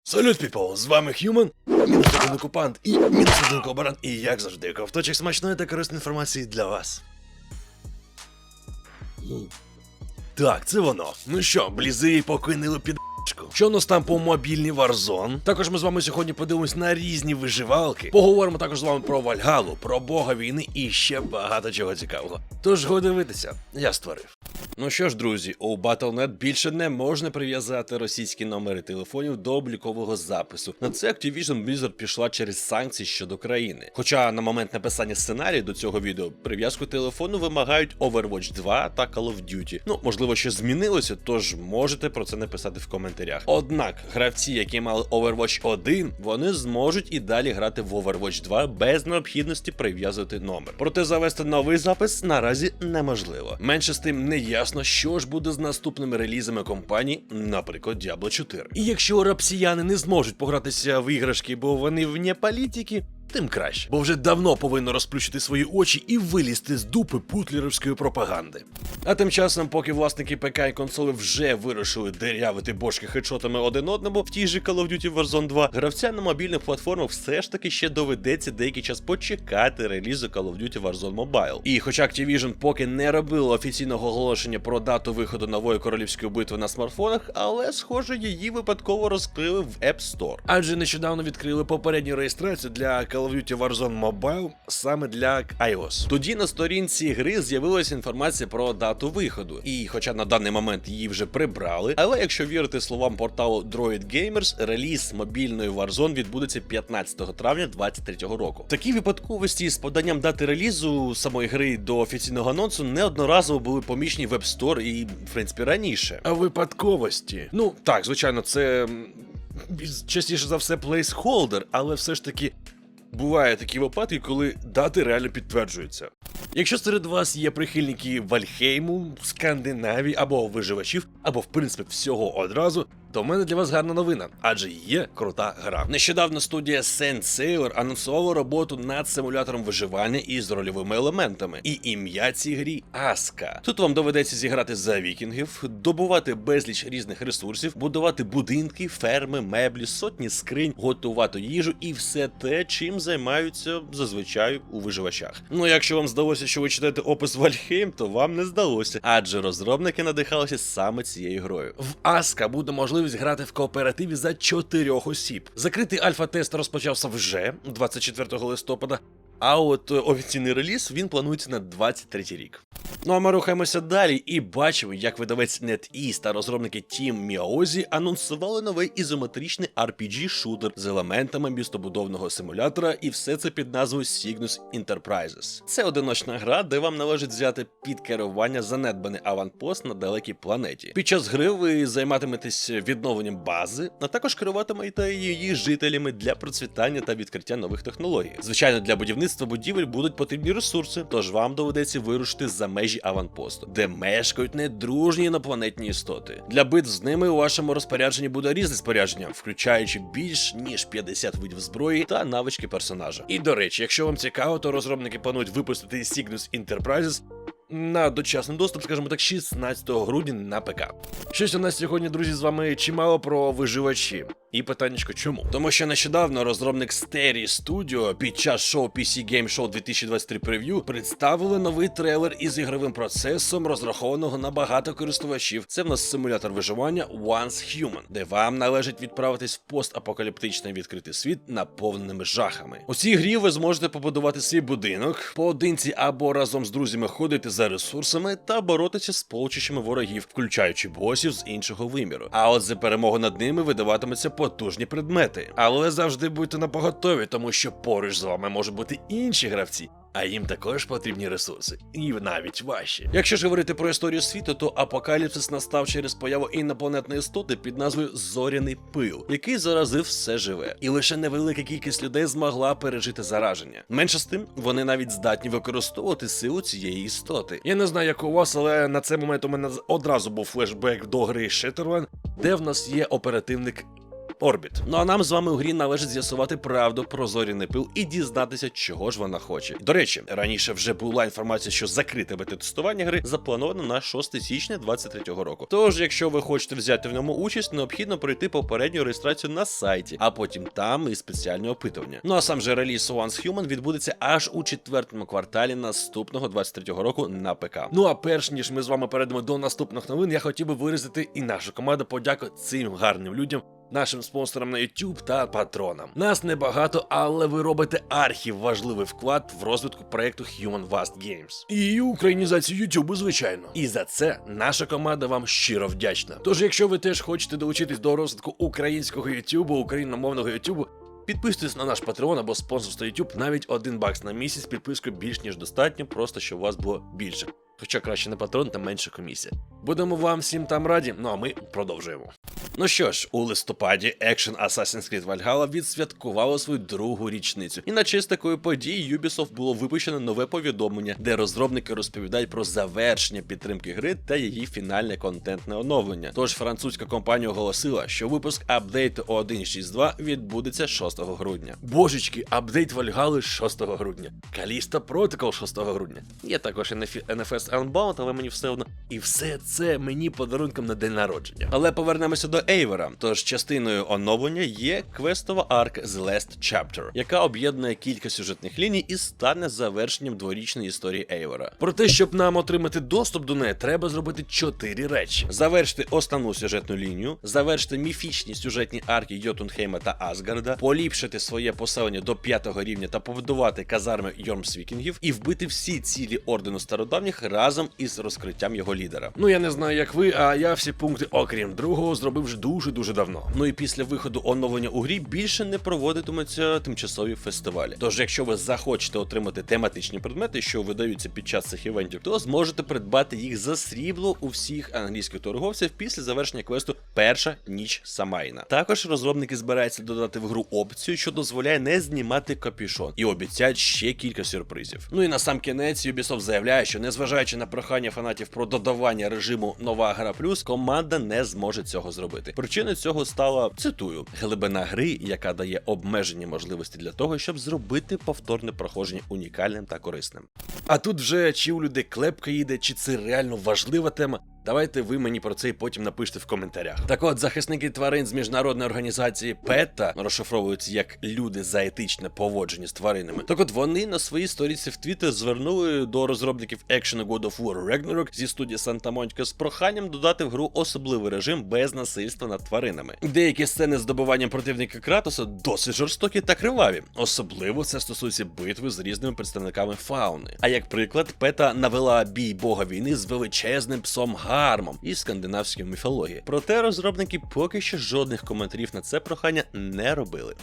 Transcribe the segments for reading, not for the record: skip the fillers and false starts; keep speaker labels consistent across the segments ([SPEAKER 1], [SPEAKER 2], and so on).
[SPEAKER 1] Салют, піпл! З вами Human, мінус один окупант і мінус один колаборант, і як завжди, ковточок смачної та корисної інформації для вас. Так, це воно. Ну що, блізи покинули під що у нас там по мобільній Warzone? Також ми з вами сьогодні подивимось на різні виживалки. Поговоримо також з вами про Вальгалу, про бога війни і ще багато чого цікавого. Тож го дивитися, я створив. Ну що ж, друзі, у Battle.net більше не можна прив'язати російські номери телефонів до облікового запису. На це Activision Blizzard пішла через санкції щодо країни. Хоча на момент написання сценарію до цього відео прив'язку телефону вимагають Overwatch 2 та Call of Duty. Ну, можливо, ще змінилося, тож можете про це написати в коментарях. Однак, гравці, які мали Overwatch 1, вони зможуть і далі грати в Overwatch 2 без необхідності прив'язувати номер. Проте завести новий запис наразі неможливо. Менше з тим не ясно, що ж буде з наступними релізами компанії, наприклад, Diablo 4. І якщо росіяни не зможуть погратися в іграшки, бо вони вне політики, тим краще. Бо вже давно повинно розплющити свої очі і вилізти з дупи путлерівської пропаганди. А тим часом, поки власники ПК і консоли вже вирішили дирявити бошки хедшотами один одному, в тій же Call of Duty Warzone 2, гравцям на мобільних платформах все ж таки ще доведеться деякий час почекати релізу Call of Duty Warzone Mobile. І хоча Activision поки не робило офіційного оголошення про дату виходу нової королівської битви на смартфонах, але, схоже, її випадково розкрили в App Store. Адже нещодавно відкрили попередню реєстрацію для Call of Duty Warzone Mobile саме для iOS. Тоді на сторінці гри з'явилася інформація про дату виходу. І хоча на даний момент її вже прибрали, але якщо вірити словам порталу Droid Gamers, реліз мобільної Warzone відбудеться 15 травня 2023 року. Такі випадковості з поданням дати релізу самої гри до офіційного анонсу неодноразово були помічені в App Store і, в принципі, раніше. А випадковості? Ну, так, звичайно, це частіше за все placeholder, але все ж таки бувають такі випадки, коли дати реально підтверджуються. Якщо серед вас є прихильники Вальхейму, Скандинавії або виживачів, або в принципі всього одразу, то в мене для вас гарна новина, адже є крута гра. Нещодавно студія Sand Sailor анонсувала роботу над симулятором виживання із рольовими елементами. І ім'я цій грі Аска. Тут вам доведеться зіграти за вікінгів, добувати безліч різних ресурсів, будувати будинки, ферми, меблі, сотні скринь, готувати їжу і все те, чим займаються зазвичай у виживачах. Ну, якщо вам здалося, що ви читаєте опис Вальхейм, то вам не здалося, адже розробники надихалися саме цією грою. В Аска буде можливість грати в кооперативі за 4 осіб. Закритий альфа-тест розпочався вже 24 листопада, а от офіційний реліз він планується на 23 рік. Ну а ми рухаємося далі і бачимо, як видавець NetEase та розробники Team Miozi анонсували новий ізометричний RPG-шутер з елементами містобудовного симулятора, і все це під назвою Cygnus Enterprises. Це одиночна гра, де вам належить взяти під керування занедбаний аванпост на далекій планеті. Під час гри ви займатиметесь відновленням бази, а також керуватимете її жителями для процвітання та відкриття нових технологій. Звичайно, для будівництва будівель будуть потрібні ресурси, тож вам доведеться вирушити за межі аванпосту, де мешкають недружні інопланетні істоти. Для битв з ними у вашому розпорядженні буде різне спорядження, включаючи більш ніж 50 видів зброї та навички персонажа. І до речі, якщо вам цікаво, то розробники планують випустити Cygnus Enterprises на дочасний доступ, скажімо так, 16 грудня на ПК. Щось у нас сьогодні, друзі, з вами чимало про виживачі. І питаннячко чому? Тому що нещодавно розробник Steri Studio під час шоу PC Game Show 2023 Preview представили новий трейлер із ігровим процесом, розрахованого на багато користувачів. Це в нас симулятор виживання Once Human, де вам належить відправитись в постапокаліптичний відкритий світ, наповненими жахами. У цій грі ви зможете побудувати свій будинок, поодинці або разом з друзями ходити за ресурсами та боротися з полчищами ворогів, включаючи босів з іншого виміру. А от за перемогу над ними видаватиметься потужні предмети. Але завжди будьте напоготові, тому що поруч з вами можуть бути інші гравці, а їм також потрібні ресурси. І навіть ваші. Якщо ж говорити про історію світу, то апокаліпсис настав через появу інопланетної істоти під назвою Зоряний пил, який заразив все живе. І лише невелика кількість людей змогла пережити зараження. Менше з тим, вони навіть здатні використовувати силу цієї істоти. Я не знаю, як у вас, але на цей момент у мене одразу був флешбек до гри Shadowrun, де в нас є оперативник Orbit. Ну а нам з вами у грі належить з'ясувати правду про Зоряний пил і дізнатися, чого ж вона хоче. До речі, раніше вже була інформація, що закрите бета-тестування гри заплановано на 6 січня 2023 року. Тож, якщо ви хочете взяти в ньому участь, необхідно пройти попередню реєстрацію на сайті, а потім там і спеціальне опитування. Ну а сам же реліз Once Human відбудеться аж у 4-му кварталі наступного 23-го року на ПК. Ну а перш ніж ми з вами перейдемо до наступних новин, я хотів би виразити і нашу команду подяку цим гарним людям, нашим спонсорам на YouTube та патронам. Нас небагато, але ви робите архіважливий вклад в розвитку проекту Human Vast Games. І українізацію YouTube, звичайно. І за це наша команда вам щиро вдячна. Тож, якщо ви теж хочете долучитись до розвитку українського YouTube, україномовного YouTube, підписуйтесь на наш Patreon або спонсорство YouTube, навіть $1 на місяць підпискою більш ніж достатньо, просто щоб у вас було більше. Хоча краще не патрон та менша комісія. Будемо вам всім там раді, ну а ми продовжуємо. Ну що ж, у листопаді Action Assassin's Creed Valhalla відсвяткувало свою другу річницю. І на честь такої події Ubisoft було випущено нове повідомлення, де розробники розповідають про завершення підтримки гри та її фінальне контентне оновлення. Тож французька компанія оголосила, що випуск апдейту 1.6.2 відбудеться 6 грудня. Божечки, апдейт Valhalla 6 грудня. Callisto Protocol 6 грудня. Є також NFS Unbound, але мені все одно. І все це мені подарунком на день народження. Але повернемося до Eivor. Тож частиною оновлення є квестова арка The Last Chapter, яка об'єднує кілька сюжетних ліній і стане завершенням дворічної історії Eivor. Проте, щоб нам отримати доступ до неї, треба зробити 4 речі: завершити основну сюжетну лінію, завершити міфічні сюжетні арки Йотунхейма та Асгарда, поліпшити своє поселення до 5-го рівня та побудувати казарми Йормсвікінгів і вбити всі цілі Ордену Стародавніх разом із розкриттям його лідера. Ну я не знаю, як ви, а я всі пункти, окрім другого, зробив вже дуже-дуже давно. Ну і після виходу оновлення у грі більше не проводитимуться тимчасові фестивалі. Тож, якщо ви захочете отримати тематичні предмети, що видаються під час цих івентів, то зможете придбати їх за срібло у всіх англійських торговців після завершення квесту Перша ніч Самайна. Також розробники збираються додати в гру опцію, що дозволяє не знімати капюшон, і обіцяють ще кілька сюрпризів. Ну і на сам кінець Ubisoft заявляє, що незважаючи на прохання фанатів про додавання режиму Нова гра плюс, команда не зможе цього зробити. Причиною цього стала, цитую, глибина гри, яка дає обмежені можливості для того, щоб зробити повторне проходження унікальним та корисним. А тут вже чи у людей клепка їде, чи це реально важлива тема, давайте ви мені про це і потім напишіть в коментарях. Так от, захисники тварин з міжнародної організації PETA, розшифровуються як люди за етичне поводження з тваринами. Так от вони на своїй сторінці в Twitter звернули до розробників Action God of War Ragnarok зі студії Santa Monica з проханням додати в гру особливий режим без насильства над тваринами. Деякі сцени з добиванням противника Кратоса досить жорстокі та криваві. Особливо це стосується битви з різними представниками фауни. А як приклад, PETA навела бій бога війни з величезним псом Гармом із скандинавської міфології. Проте розробники поки що жодних коментарів на це прохання не робили.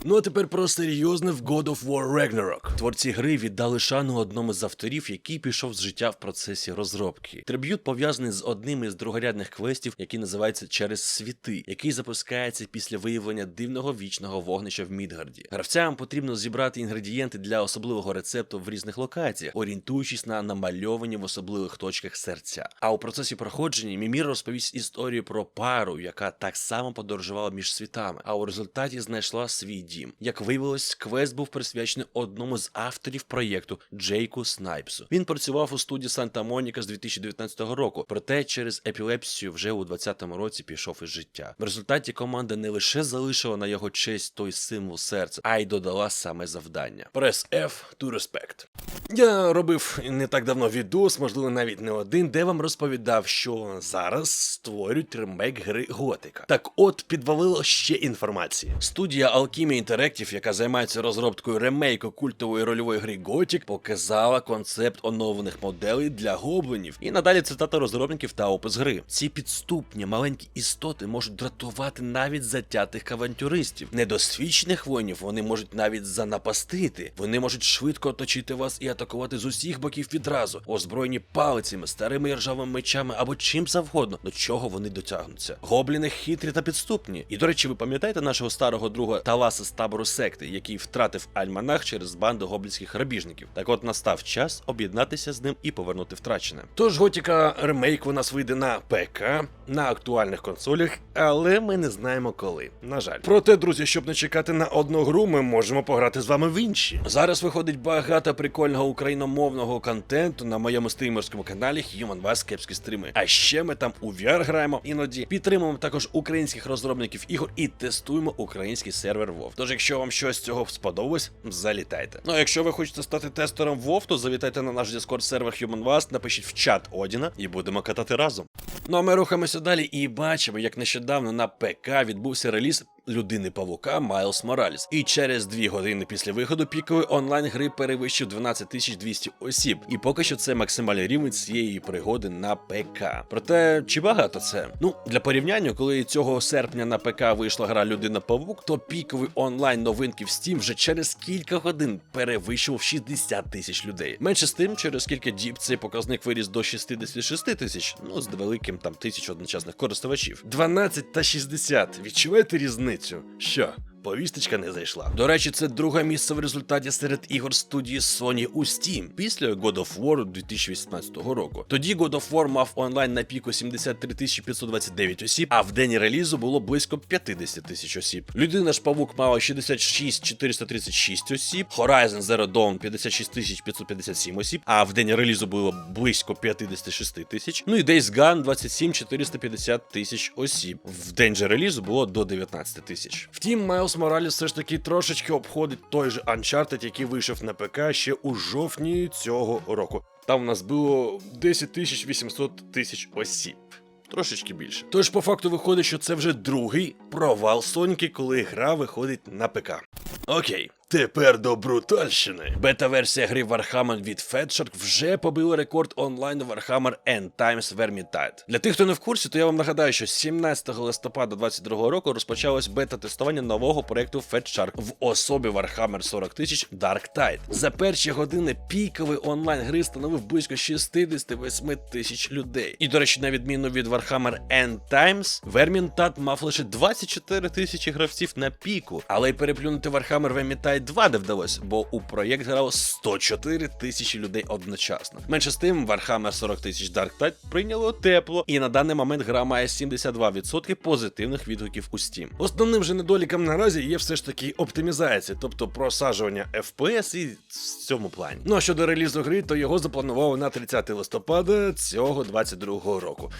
[SPEAKER 1] Ну а тепер про серйозне в God of War Ragnarok. Творці гри віддали шану одному з авторів, який пішов з життя в процесі розробки. Триб'ют пов'язаний з одним із другорядних квестів, який називається «Через світи», який запускається після виявлення дивного вічного вогнища в Мідгарді. Гравцям потрібно зібрати інгредієнти для особливого рецепту в різних локаціях, орієнтуючись на намальовані в особливих точках серця. А у процесі проходження Мімір розповість історію про пару, яка так само подорожувала між світами, а у результаті знайшла свій дім. Як виявилось, квест був присвячений одному з авторів проєкту Джейку Снайпсу. Він працював у студії Santa Monica з 2019 року, проте через епілепсію вже у 2020 році пішов із життя. В результаті команда не лише залишила на його честь той символ серця, а й додала саме завдання. Press F to respect. Я робив не так давно відос, можливо навіть не один, де вам розповідав, що зараз створюють ремейк гри Готика. Так от, підвалило ще інформації. Студія Alchemy Interactive, яка займається розробкою ремейку культової рольової гри Gothic, показала концепт оновлених моделей для гоблинів. І надалі цитата розробників та опис гри. Ці підступні маленькі істоти можуть дратувати навіть затятих авантюристів. Недосвідчених воїнів вони можуть навіть занапастити. Вони можуть швидко оточити вас і атакувати з усіх боків відразу, озброєні палицями, старими ржавими мечами або чим завгодно, до чого вони дотягнуться. Гобліни хитрі та підступні. І, до речі, ви пам'ятаєте нашого старого друга Таласа з табору секти, який втратив альманах через банду гоблінських грабіжників. Так от настав час об'єднатися з ним і повернути втрачене. Тож Готіка ремейк у нас вийде на ПК, на актуальних консолях, але ми не знаємо коли, на жаль. Проте, друзі, щоб не чекати на одну гру, ми можемо пограти з вами в інші. Зараз виходить багато прикольного україномовного контенту на моєму стрімерському каналі Human Вас Кепські стріми. А ще ми там у VR граємо іноді, підтримуємо також українських розробників ігор і тестуємо український сервер WoW. Тож, якщо вам щось з цього сподобалось, залітайте. Ну а якщо ви хочете стати тестером WoW, то завітайте на наш Discord сервер Human Вас, напишіть в чат Одіна і будемо катати разом. Ну а ми рухаємося далі і бачимо, як нещодавно на ПК відбувся реліз Людини-павука Майлз Моралес. І через 2 години після виходу пікової онлайн гри перевищив 12200 осіб. І поки що це максимальний рівень цієї пригоди на ПК. Проте, чи багато це? Ну, для порівняння, коли цього серпня на ПК вийшла гра Людина-павук, то піковий онлайн новинки в Steam вже через кілька годин перевищував 60 тисяч людей. Менше з тим, через кілька діб цей показник виріс до 66 тисяч, ну, з невеликим там 1000 одночасних користувачів. 12 та 60. Відчуваєте різницю? Що? Повісточка не зайшла. До речі, це друге місце в результаті серед ігор студії Sony у Steam після God of War 2018 року. Тоді God of War мав онлайн на піку 73 529 осіб, а в день релізу було близько 50 тисяч осіб. Людина ж Павук мала 66 436 осіб, Horizon Zero Dawn 56 557 осіб, а в день релізу було близько 56 тисяч. Ну і Days Gone 27 450 тисяч осіб. В день же релізу було до 19 тисяч. Втім, Майлз Моралес все ж таки трошечки обходить той же Uncharted, який вийшов на ПК ще у жовтні цього року. Там у нас було 10 800 тисяч осіб. Трошечки більше. Тож по факту виходить, що це вже другий провал Соніки, коли гра виходить на ПК. Окей. Тепер до брутальщини. Бета-версія гри Warhammer від Fatshark вже побила рекорд онлайну Warhammer End Times Vermintide. Для тих, хто не в курсі, то я вам нагадаю, що 17 листопада 2022 року розпочалось бета-тестування нового проєкту Fatshark в особі Warhammer 40 000 Dark Tide. За перші години піковий онлайн гри становив близько 68 тисяч людей. І, до речі, на відміну від Warhammer End Times, Vermintide мав лише 24 тисячі гравців на піку, але й переплюнути Warhammer Vermintide 2 не вдалося, бо у проєкт грало 104 тисячі людей одночасно. Менше з тим, Warhammer 40 000 Dark Tide прийняло тепло, і на даний момент гра має 72% позитивних відгуків у Steam. Основним же недоліком наразі є все ж таки оптимізація, тобто просаджування FPS і в цьому плані. Ну а щодо релізу гри, то його запланували на 30 листопада цього 22 року.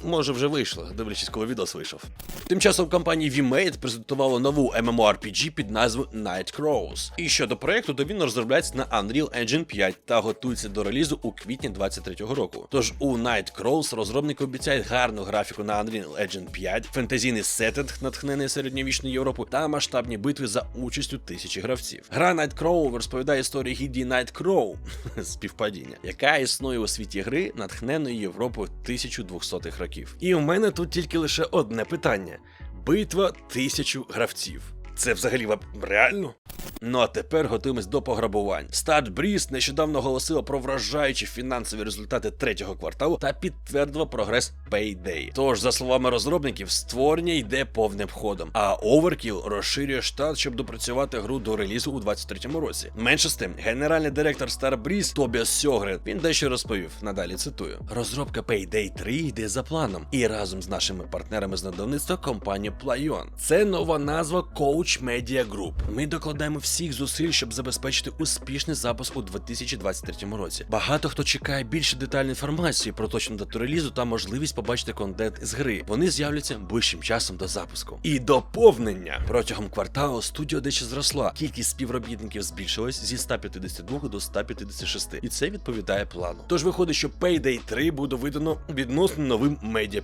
[SPEAKER 1] Може вже вийшло, дивлячись, коли відос вийшов. Тим часом компанія V-Made презентувала нову MMORPG під назвою Nightcrawls. І щодо проєкту, то він розробляється на Unreal Engine 5 та готується до релізу у квітні 2023 року. Тож у Nightcrawls розробники обіцяють гарну графіку на Unreal Engine 5, фентезійний сеттинг, натхнений середньовічною Європою, та масштабні битви за участю тисячі гравців. Гра Nightcrawl розповідає історію гільдії Nightcrawl, співпадіння, яка існує у світі гри, натхненої Європою 1200-х років. І у мене тут тільки лише одне питання. Битва 1000 гравців. Це взагалі реально? Ну а тепер готуємось до пограбувань. Starbreeze нещодавно оголосила про вражаючі фінансові результати третього кварталу та підтвердила прогрес Payday. Тож, за словами розробників, створення йде повним ходом, а Overkill розширює штат, щоб допрацювати гру до релізу у 2023 році. Менше з тим, генеральний директор Starbreeze Тобіас Сьогрен, він дещо розповів, надалі цитую. Розробка Payday 3 йде за планом, і разом з нашими партнерами з надавництва компанія Playon. Це нова назва Coach Media Group. Ми докладаємо всіх зусиль, щоб забезпечити успішний запуск у 2023 році. Багато хто чекає більше детальної інформації про точну дату релізу та можливість побачити контент з гри. Вони з'являться ближчим часом до запуску. І доповнення. Протягом кварталу студія дещо зросла. Кількість співробітників збільшилась зі 152 до 156. І це відповідає плану. Тож виходить, що Payday 3 буде видано відносно новим медіа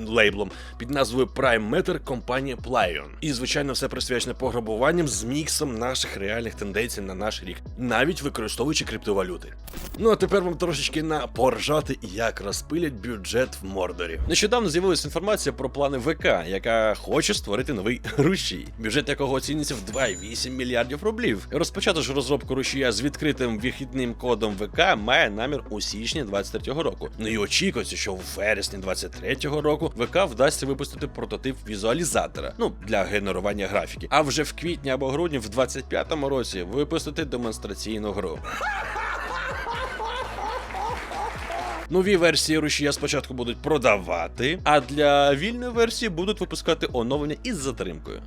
[SPEAKER 1] лейблом під назвою Prime Matter компанії Playon. І, звичайно, все присвячено пограбуванням з міксом наших реальних тенденцій на наш рік, навіть використовуючи криптовалюти. Ну а тепер вам трошечки на поржати, як розпилять бюджет в Мордорі. Нещодавно з'явилася інформація про плани ВК, яка хоче створити новий рушій, бюджет якого оцінюється в 2,8 мільярдів рублів. Розпочати ж розробку рушія з відкритим вихідним кодом ВК має намір у січні 23-го року. Ну і очікується, що у вересні 23-го року ВК вдасться випустити прототип візуалізатора, для генерування графіки. А вже в квітні або грудні в 25-му році випустити демонстраційну гру. Нові версії рушія спочатку будуть продавати, а для вільної версії будуть випускати оновлення із затримкою.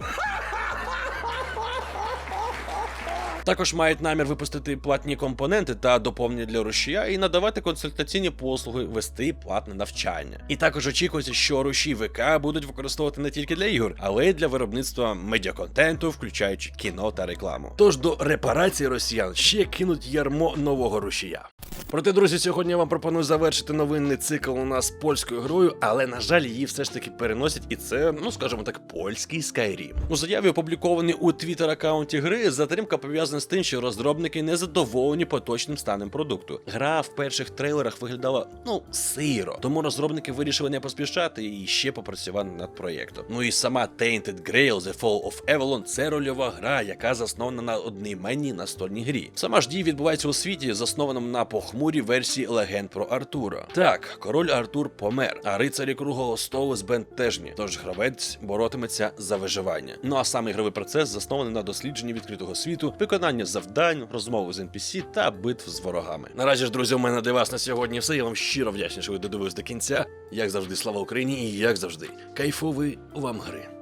[SPEAKER 1] Також мають намір випустити платні компоненти та доповнення для рушія і надавати консультаційні послуги, вести платне навчання. І також очікується, що рушій ВК будуть використовувати не тільки для ігор, але й для виробництва медіаконтенту, включаючи кіно та рекламу. Тож до репарації росіян ще кинуть ярмо нового рушія. Проте, друзі, сьогодні я вам пропоную завершити новинний цикл у нас польською грою, але, на жаль, її все ж таки переносять, і це, скажімо так, польський Skyrim. У заяві, опублікованій у твіттер-аккаунті гри, затримка пов'язана з тим, що розробники не задоволені поточним станом продукту. Гра в перших трейлерах виглядала, сиро, тому розробники вирішили не поспішати і ще попрацювати над проєктом. Ну і сама Tainted Grail The Fall of Avalon – це рольова гра, яка заснована на одноіменній настольній грі. Сама ж дія відбувається у світі, заснованому на похмурій версії легенд про Артура. Так, король Артур помер, а рицарі круглого столу збентежні, тож гравець боротиметься за виживання. Ну а сам ігровий процес заснований на дослідженні відкритого світу, виконання завдань, розмови з NPC та битв з ворогами. Наразі ж, друзі, у мене для вас на сьогодні все. Я вам щиро вдячний, що ви додивились до кінця. Як завжди, слава Україні і як завжди, кайфової вам гри.